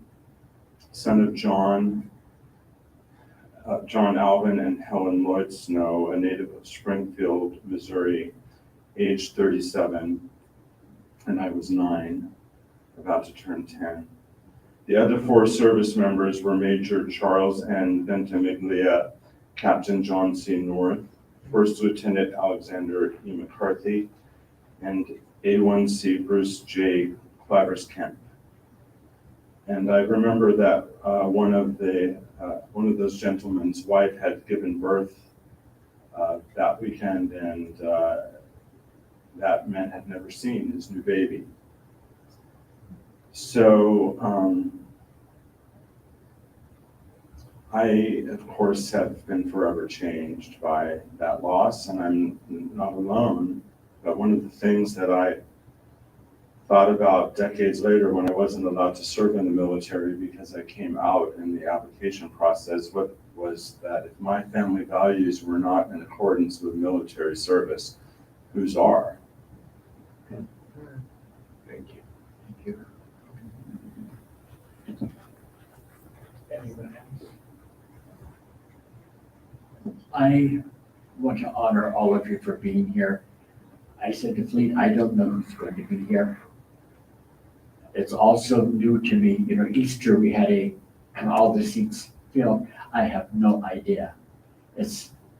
[SPEAKER 6] Son of John Alvin and Helen Lloyd Snow, a native of Springfield, Missouri, age 37, and I was 9. about to turn 10. The other 4 service members were Major Charles N. Ventimiglia, Captain John C. North, First Lieutenant Alexander E. McCarthy, and A1C Bruce J. Claverskamp. And I remember that one of those gentlemen's wife had given birth that weekend, and that man had never seen his new baby. So I, of course, have been forever changed by that loss, and I'm not alone. But one of the things that I thought about decades later when I wasn't allowed to serve in the military because I came out in the application process, was that if my family values were not in accordance with military service, whose are?
[SPEAKER 2] Thank you. Thank you. Anyone else? I want to honor all of you for being here. I said to Fleet, I don't know who's going to be here. It's also new to me. You know, Easter we had all the seats filled. I have no idea.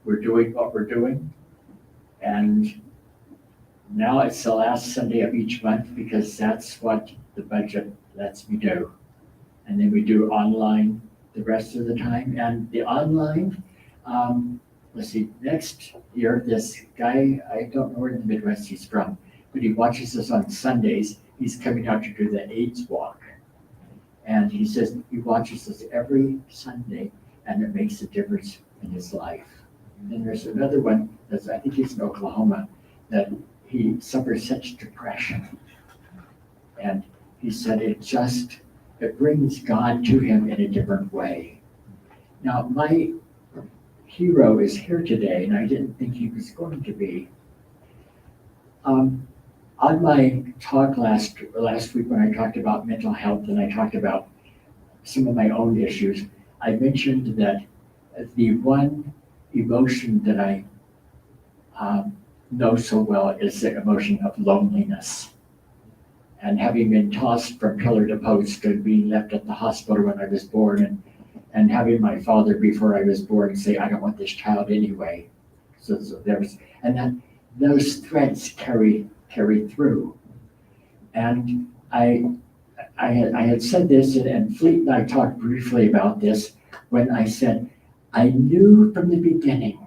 [SPEAKER 2] We're doing what we're doing, and now it's the last Sunday of each month because that's what the budget lets me do. And then we do online the rest of the time. And the online, let's see, next year, this guy, I don't know where in the Midwest he's from, but he watches us on Sundays. He's coming out to do the AIDS walk. And he says he watches us every Sunday and it makes a difference in his life. And then there's another one I think he's in Oklahoma, that he suffers such depression. And he said it brings God to him in a different way. Now, my hero is here today, and I didn't think he was going to be. On my talk last week when I talked about mental health and I talked about some of my own issues, I mentioned that the one emotion that I know so well is the emotion of loneliness. And having been tossed from pillar to post and being left at the hospital when I was born, and having my father before I was born say, I don't want this child anyway. So those threads carry through. And I had said this, and Fleet and I talked briefly about this when I said, I knew from the beginning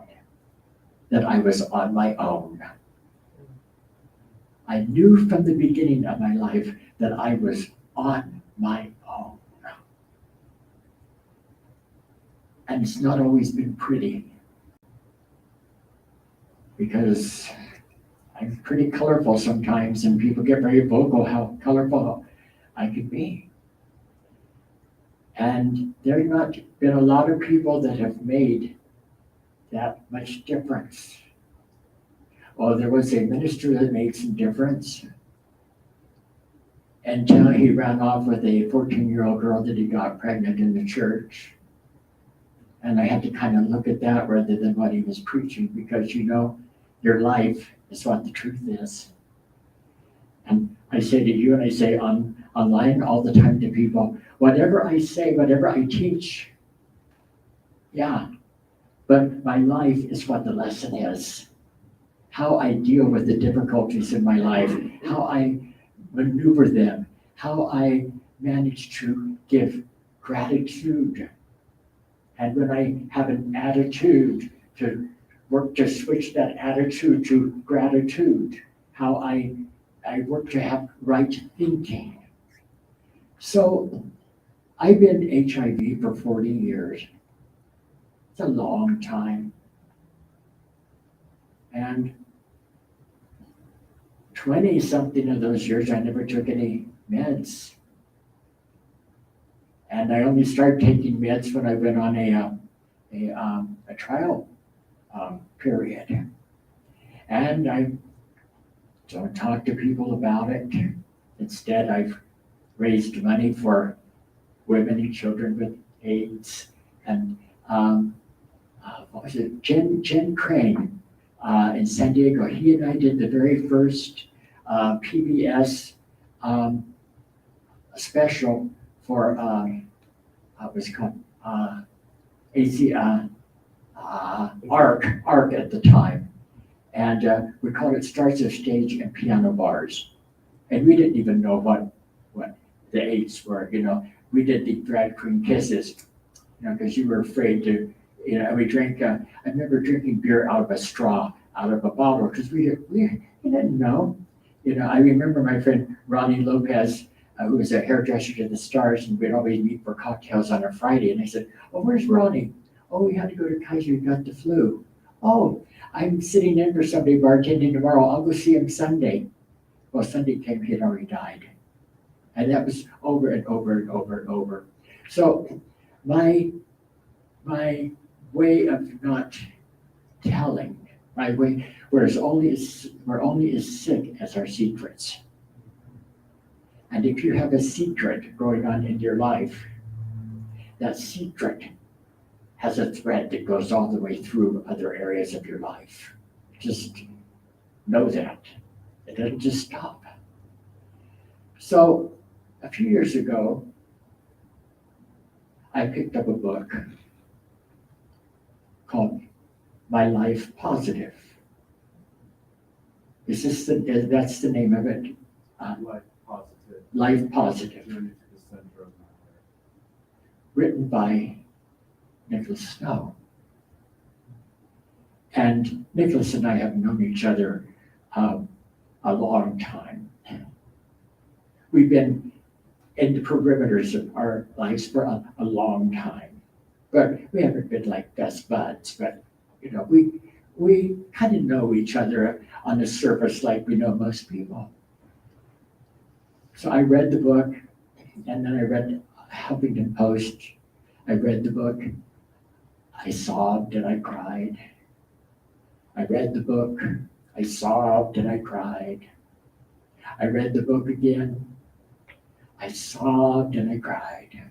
[SPEAKER 2] that I was on my own. I knew from the beginning of my life that I was on my own. And it's not always been pretty, because I'm pretty colorful sometimes, and people get very vocal how colorful I could be. And there have not been a lot of people that have made that much difference. Well, there was a minister that made some difference until he ran off with a 14-year-old girl that he got pregnant in the church. And I had to kind of look at that rather than what he was preaching, because your life is what the truth is. And I say to you, and I say online all the time to people, whatever I say, whatever I teach, yeah, but my life is what the lesson is. How I deal with the difficulties in my life, how I maneuver them, how I manage to give gratitude. And when I have an attitude, to work to switch that attitude to gratitude, how I work to have right thinking. So I've been HIV for 40 years. It's a long time. And 20-something of those years, I never took any meds. And I only started taking meds when I went on a trial period. And I don't talk to people about it. Instead, I've raised money for women and children with AIDS. And what was it? Jen Crane in San Diego. He and I did the very first PBS special for, what was it called, AC, ARC at the time. And we called it Stars of Stage and Piano Bars. And we didn't even know what the eights were, you know. We did the drag queen kisses, you know, because you were afraid to, you know, and we drank, I remember drinking beer out of a straw, out of a bottle, because we didn't know. You know, I remember my friend Ronnie Lopez, who was a hairdresser to the Stars, and we'd always meet for cocktails on a Friday. And I said, "Oh, where's Ronnie? Oh, we had to go to Kaiser, he got the flu. Oh, I'm sitting in for somebody bartending tomorrow. I'll go see him Sunday." Well, Sunday came, he had already died. And that was over and over and over and over. So my way of not telling, my way, we're only as sick as our secrets. And if you have a secret going on in your life, that secret has a thread that goes all the way through other areas of your life. Just know that. It doesn't just stop. So a few years ago, I picked up a book called My Life Positive. That's the name of it.
[SPEAKER 7] Life positive.
[SPEAKER 2] Life Positive.
[SPEAKER 7] Journey to the center of my heart.
[SPEAKER 2] Written by Nicholas Snow. And Nicholas and I have known each other a long time. We've been in the perimeters of our lives for a long time, but we haven't been like best buds. But you know, we kind of know each other on the surface like we know most people. So I read the book, and then I read Huffington Post. I read the book. I sobbed and I cried. I read the book. I sobbed and I cried. I read the book again. I sobbed and I cried.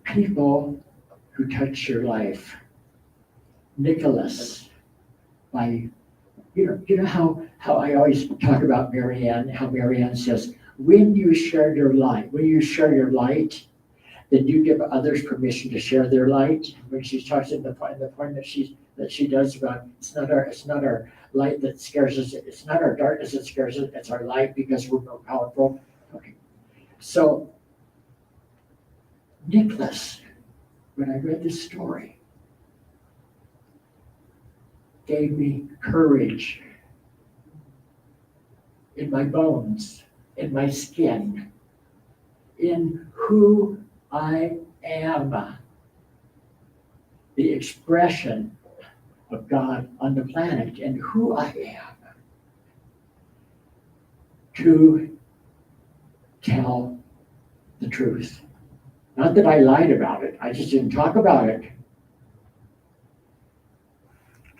[SPEAKER 2] People who touch your life. Nicholas, you know how I always talk about Marianne, how Marianne says, when you share your light, then you give others permission to share their light. When she talks in the point that she does about it's not our light that scares us, it's not our darkness that scares us, it's our light because we're more powerful. Okay. So Nicholas, when I read this story, gave me courage in my bones, in my skin, in who I am, the expression of God on the planet, and who I am, to tell the truth. Not that I lied about it, I just didn't talk about it.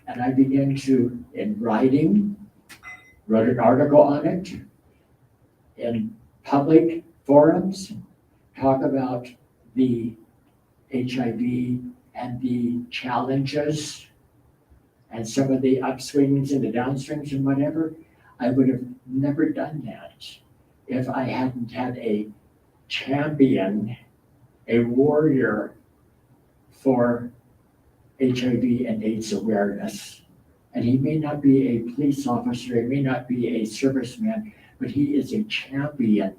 [SPEAKER 2] And I began to, in writing, wrote an article on it, in public forums, talk about the HIV and the challenges and some of the upswings and the downswings and whatever. I would have never done that if I hadn't had a champion, a warrior for HIV and AIDS awareness. And he may not be a police officer, he may not be a serviceman, but he is a champion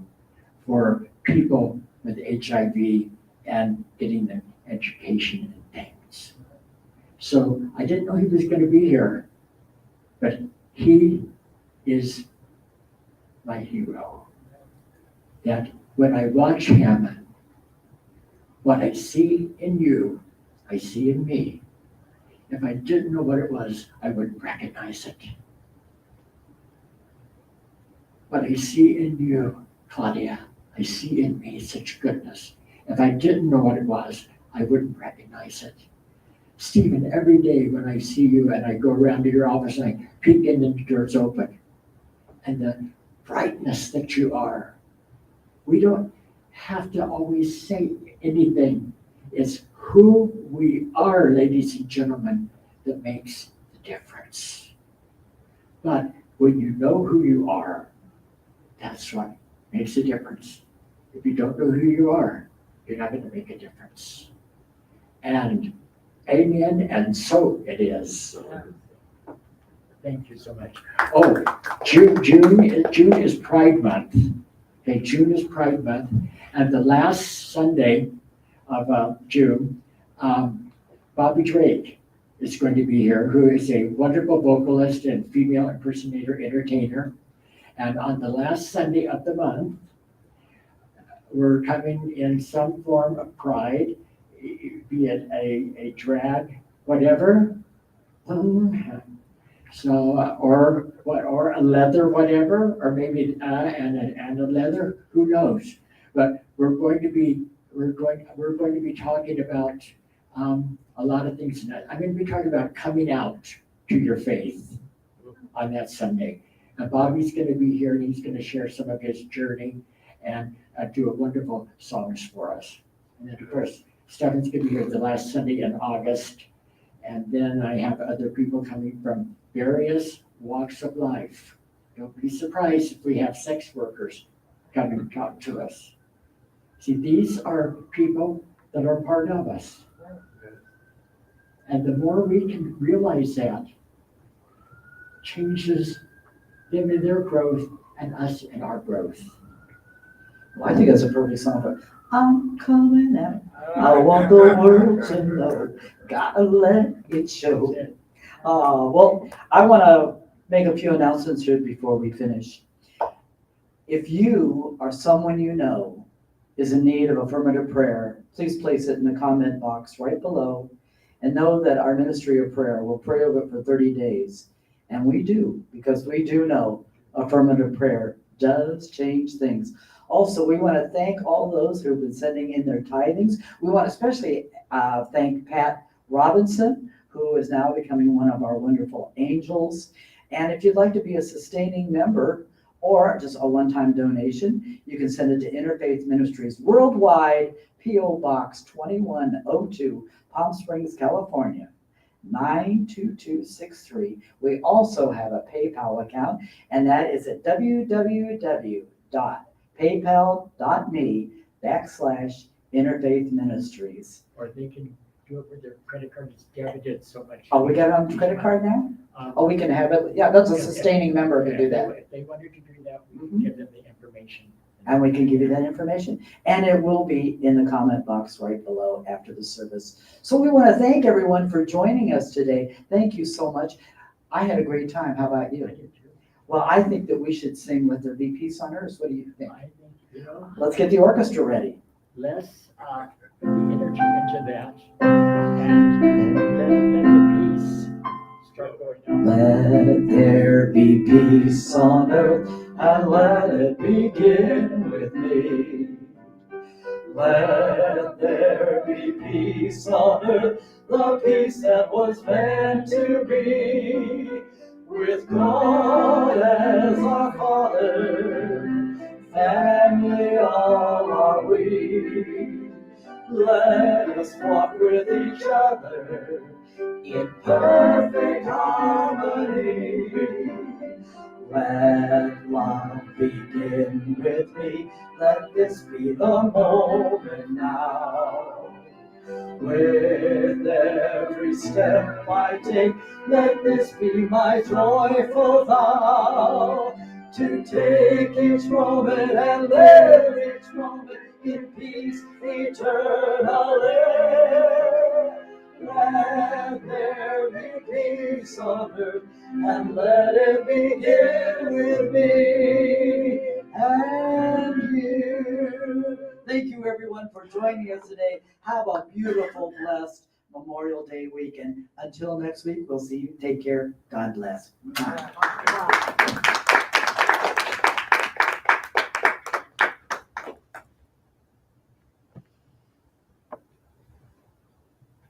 [SPEAKER 2] for people with HIV and getting them education and things. So I didn't know he was going to be here, but he is my hero. That when I watch him, what I see in you, I see in me. If I didn't know what it was, I wouldn't recognize it. What I see in you, Claudia, I see in me such goodness. If I didn't know what it was, I wouldn't recognize it. Stephen, every day when I see you and I go around to your office and I peek in and the door's open, and the brightness that you are, we don't have to always say anything. It's who we are, ladies and gentlemen, that makes the difference. But when you know who you are, That's what makes a difference. If you don't know who you are, you're not going to make a difference. And amen, and so it is. Thank you so much. Oh, June is Pride Month. Okay, June is Pride Month, and the last Sunday of June, Bobby Drake is going to be here, who is a wonderful vocalist and female impersonator entertainer. And on the last Sunday of the month, we're coming in some form of pride, be it a drag, whatever. So, or a leather, whatever, or maybe and a leather, who knows? But we're going to be talking about a lot of things tonight. I'm going to be talking about coming out to your faith on that Sunday. And Bobby's going to be here, and he's going to share some of his journey and do a wonderful songs for us. And then, of course, Stefan's going to be here the last Sunday in August. And then I have other people coming from various walks of life. Don't be surprised if we have sex workers come and talk to us. See, these are people that are part of us. And the more we can realize that, changes them in their growth and us in our growth.
[SPEAKER 1] Well, I think that's a perfect song, but I'm coming out. I want the world to know. Gotta let it show. Well, I want to make a few announcements here before we finish. If you or someone you know is in need of affirmative prayer, please place it in the comment box right below, and know that our ministry of prayer will pray over it for 30 days. And we do, because we do know affirmative prayer does change things. Also, we want to thank all those who have been sending in their tithings. We want to especially thank Pat Robinson, who is now becoming one of our wonderful angels. And if you'd like to be a sustaining member or just a one-time donation, you can send it to Interfaith Ministries Worldwide, P.O. Box 2102, Palm Springs, California, 92263. We also have a PayPal account, and that is at www.paypal.me/Interfaith Ministries.
[SPEAKER 2] Or they can do it with their credit card. It's debited so much.
[SPEAKER 1] Oh, we got it on credit card now? Oh, we can have it. Yeah, that's a sustaining member to do that.
[SPEAKER 2] If they wanted to do that, we can give them the information.
[SPEAKER 1] And we can give you that information. And it will be in the comment box right below after the service. So we want to thank everyone for joining us today. Thank you so much. I had a great time. How about you? Well, I think that we should sing Let There Be Peace on Earth. What do you think?
[SPEAKER 2] I think,
[SPEAKER 1] Let's get the orchestra ready.
[SPEAKER 2] let's put the energy into that and let the peace start going on.
[SPEAKER 1] Let there be peace on earth, and let it begin with me. Let there be peace on earth, the peace that was meant to be. With God as our Father, family all are we. Let us walk with each other in perfect harmony. Let love begin with me. Let this be the moment now. With every step I take, let this be my joyful vow. To take each moment and live each moment in peace eternally. Let there be peace on earth, and let it begin with me and you. Thank you, everyone, for joining us today. Have a beautiful, blessed Memorial Day weekend. Until next week, we'll see you. Take care. God bless.